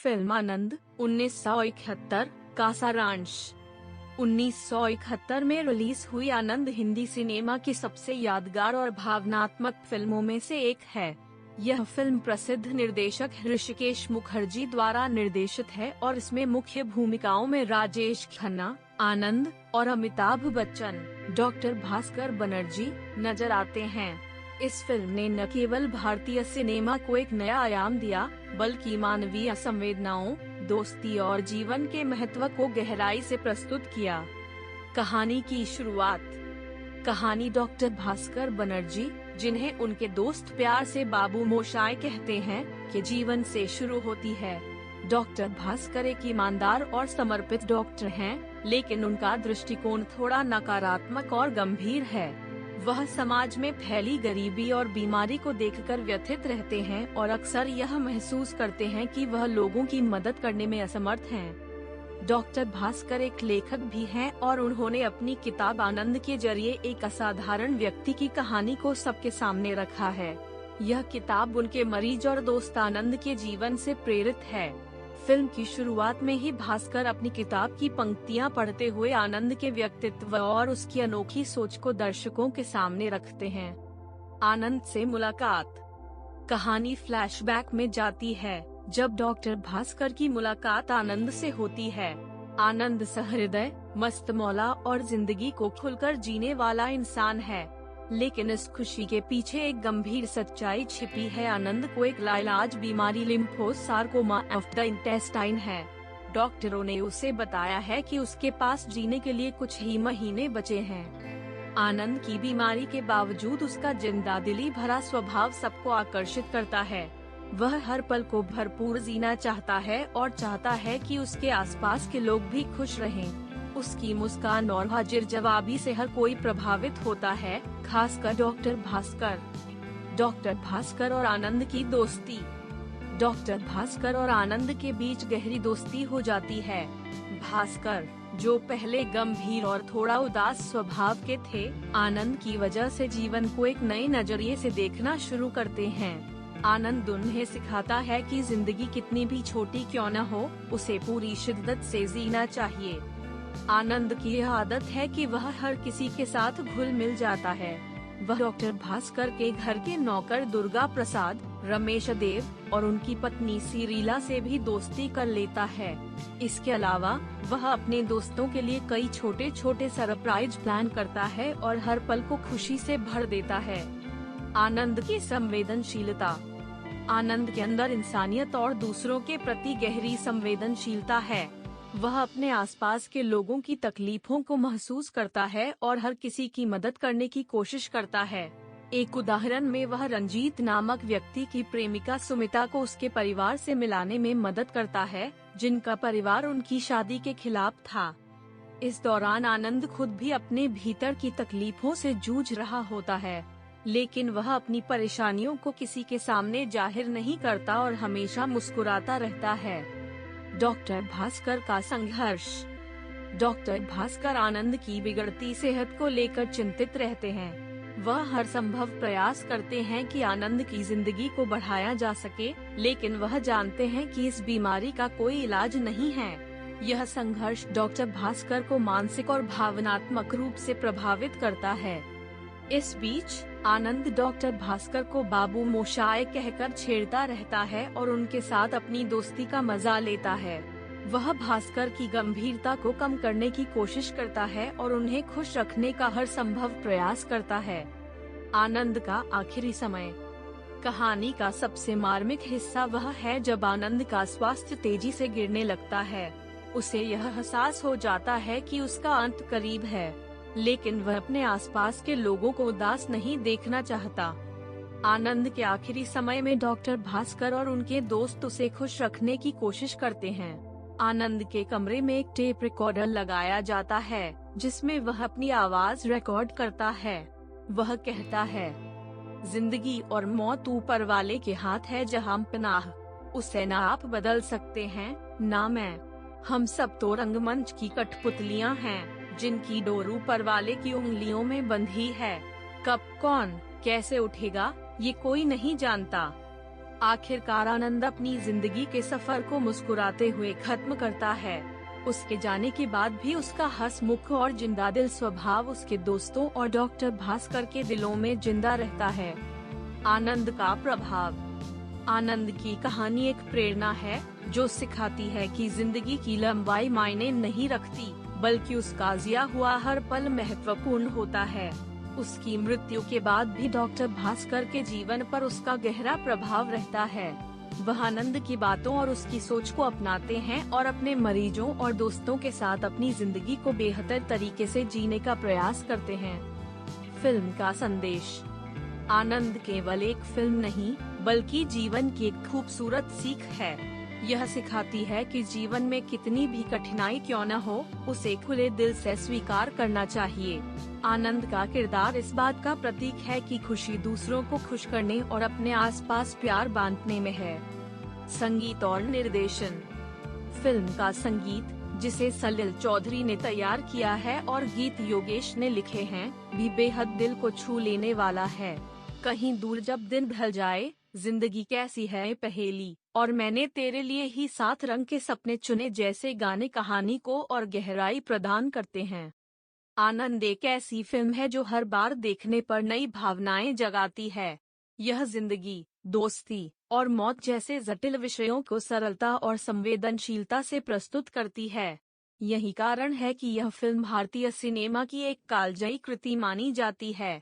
Film आनंद 1971 का सारांश। 1971 में रिलीज हुई आनंद हिंदी सिनेमा की सबसे यादगार और भावनात्मक फिल्मों में से एक है। यह फिल्म प्रसिद्ध निर्देशक ऋषिकेश मुखर्जी द्वारा निर्देशित है और इसमें मुख्य भूमिकाओं में राजेश खन्ना, आनंद और अमिताभ बच्चन, डॉक्टर भास्कर बनर्जी नजर आते हैं। इस फिल्म ने न केवल भारतीय सिनेमा को एक नया आयाम दिया, बल्कि मानवीय संवेदनाओं, दोस्ती और जीवन के महत्व को गहराई से प्रस्तुत किया। कहानी की शुरुआत। कहानी डॉक्टर भास्कर बनर्जी, जिन्हें उनके दोस्त प्यार से बाबू मोशाय कहते हैं, के जीवन से शुरू होती है। डॉक्टर भास्कर एक ईमानदार और समर्पित डॉक्टर हैं, लेकिन उनका दृष्टिकोण थोड़ा नकारात्मक और गंभीर है। वह समाज में फैली गरीबी और बीमारी को देखकर व्यथित रहते हैं और अक्सर यह महसूस करते हैं कि वह लोगों की मदद करने में असमर्थ हैं। डॉक्टर भास्कर एक लेखक भी हैं और उन्होंने अपनी किताब आनंद के जरिए एक असाधारण व्यक्ति की कहानी को सबके सामने रखा है। यह किताब उनके मरीज और दोस्त आनंद के जीवन से प्रेरित है। फिल्म की शुरुआत में ही भास्कर अपनी किताब की पंक्तियां पढ़ते हुए आनंद के व्यक्तित्व और उसकी अनोखी सोच को दर्शकों के सामने रखते हैं। आनंद से मुलाकात। कहानी फ्लैशबैक में जाती है, जब डॉक्टर भास्कर की मुलाकात आनंद से होती है। आनंद सहृदय, मस्त मौला और जिंदगी को खुलकर जीने वाला इंसान है, लेकिन इस खुशी के पीछे एक गंभीर सच्चाई छिपी है। आनंद को एक लाइलाज बीमारी लिम्फोसार्कोमा ऑफ द इंटेस्टाइन है। डॉक्टरों ने उसे बताया है कि उसके पास जीने के लिए कुछ ही महीने बचे हैं। आनंद की बीमारी के बावजूद उसका जिंदादिली भरा स्वभाव सबको आकर्षित करता है। वह हर पल को भरपूर जीना चाहता है और चाहता है कि उसके आसपास के लोग भी खुश रहें। उसकी मुस्कान और हाजिर जवाबी से हर कोई प्रभावित होता है, खासकर डॉक्टर भास्कर। डॉक्टर भास्कर और आनंद की दोस्ती। डॉक्टर भास्कर और आनंद के बीच गहरी दोस्ती हो जाती है। भास्कर, जो पहले गंभीर और थोड़ा उदास स्वभाव के थे, आनंद की वजह से जीवन को एक नए नजरिए से देखना शुरू करते हैं। आनंद उन्हें सिखाता है कि जिंदगी कितनी भी छोटी क्यों न हो, उसे पूरी शिद्दत से जीना चाहिए। आनंद की यह आदत है कि वह हर किसी के साथ घुल मिल जाता है। वह डॉक्टर भास्कर के घर के नौकर दुर्गा प्रसाद, रमेश देव और उनकी पत्नी सिरीला से भी दोस्ती कर लेता है। इसके अलावा वह अपने दोस्तों के लिए कई छोटे छोटे सरप्राइज प्लान करता है और हर पल को खुशी से भर देता है। आनंद की संवेदनशीलता। आनंद के अंदर इंसानियत और दूसरों के प्रति गहरी संवेदनशीलता है। वह अपने आसपास के लोगों की तकलीफों को महसूस करता है और हर किसी की मदद करने की कोशिश करता है। एक उदाहरण में वह रंजीत नामक व्यक्ति की प्रेमिका सुमिता को उसके परिवार से मिलाने में मदद करता है, जिनका परिवार उनकी शादी के खिलाफ था। इस दौरान आनंद खुद भी अपने भीतर की तकलीफों से जूझ रहा होता है, लेकिन वह अपनी परेशानियों को किसी के सामने जाहिर नहीं करता और हमेशा मुस्कुराता रहता है। डॉक्टर भास्कर का संघर्ष। डॉक्टर भास्कर आनंद की बिगड़ती सेहत को लेकर चिंतित रहते हैं। वह हर संभव प्रयास करते हैं कि आनंद की जिंदगी को बढ़ाया जा सके, लेकिन वह जानते हैं कि इस बीमारी का कोई इलाज नहीं है। यह संघर्ष डॉक्टर भास्कर को मानसिक और भावनात्मक रूप से प्रभावित करता है। इस बीच आनंद डॉक्टर भास्कर को बाबू मोशाय कहकर छेड़ता रहता है और उनके साथ अपनी दोस्ती का मजा लेता है। वह भास्कर की गंभीरता को कम करने की कोशिश करता है और उन्हें खुश रखने का हर संभव प्रयास करता है। आनंद का आखिरी समय। कहानी का सबसे मार्मिक हिस्सा वह है जब आनंद का स्वास्थ्य तेजी से गिरने लगता है। उसे यह एहसास हो जाता है कि उसका अंत करीब है, लेकिन वह अपने आसपास के लोगों को उदास नहीं देखना चाहता। आनंद के आखिरी समय में डॉक्टर भास्कर और उनके दोस्त उसे खुश रखने की कोशिश करते हैं। आनंद के कमरे में एक टेप रिकॉर्डर लगाया जाता है, जिसमें वह अपनी आवाज रिकॉर्ड करता है। वह कहता है, जिंदगी और मौत ऊपर वाले के हाथ है जहां पनाह, उसे ना आप बदल सकते हैं ना मैं। हम सब तो रंगमंच की कठपुतलियां हैं, जिनकी डोर ऊपर वाले की उंगलियों में बंधी है। कब कौन कैसे उठेगा ये कोई नहीं जानता। आखिरकार आनंद अपनी जिंदगी के सफर को मुस्कुराते हुए खत्म करता है। उसके जाने के बाद भी उसका हंसमुख और जिंदादिल स्वभाव उसके दोस्तों और डॉक्टर भास्कर के दिलों में जिंदा रहता है। आनंद का प्रभाव। आनंद की कहानी एक प्रेरणा है जो सिखाती है कि जिंदगी की लंबाई मायने नहीं रखती, बल्कि उसका जिया हुआ हर पल महत्वपूर्ण होता है। उसकी मृत्यु के बाद भी डॉक्टर भास्कर के जीवन पर उसका गहरा प्रभाव रहता है। वह आनंद की बातों और उसकी सोच को अपनाते हैं और अपने मरीजों और दोस्तों के साथ अपनी जिंदगी को बेहतर तरीके से जीने का प्रयास करते हैं। फिल्म का संदेश। आनंद केवल एक फिल्म नहीं, बल्कि जीवन की एक खूबसूरत सीख है। यह सिखाती है कि जीवन में कितनी भी कठिनाई क्यों न हो, उसे खुले दिल से स्वीकार करना चाहिए। आनंद का किरदार इस बात का प्रतीक है कि खुशी दूसरों को खुश करने और अपने आसपास प्यार बांटने में है। संगीत और निर्देशन। फिल्म का संगीत, जिसे सलिल चौधरी ने तैयार किया है और गीत योगेश ने लिखे हैं, भी बेहद दिल को छू लेने वाला है। कहीं दूर जब दिन ढल जाए, जिंदगी कैसी है पहेली, और मैंने तेरे लिए ही 7 रंग के सपने चुने जैसे गाने कहानी को और गहराई प्रदान करते हैं। आनंद एक ऐसी फिल्म है जो हर बार देखने पर नई भावनाएं जगाती है। यह जिंदगी, दोस्ती और मौत जैसे जटिल विषयों को सरलता और संवेदनशीलता से प्रस्तुत करती है। यही कारण है कि यह फिल्म भारतीय सिनेमा की एक कालजयी कृति मानी जाती है।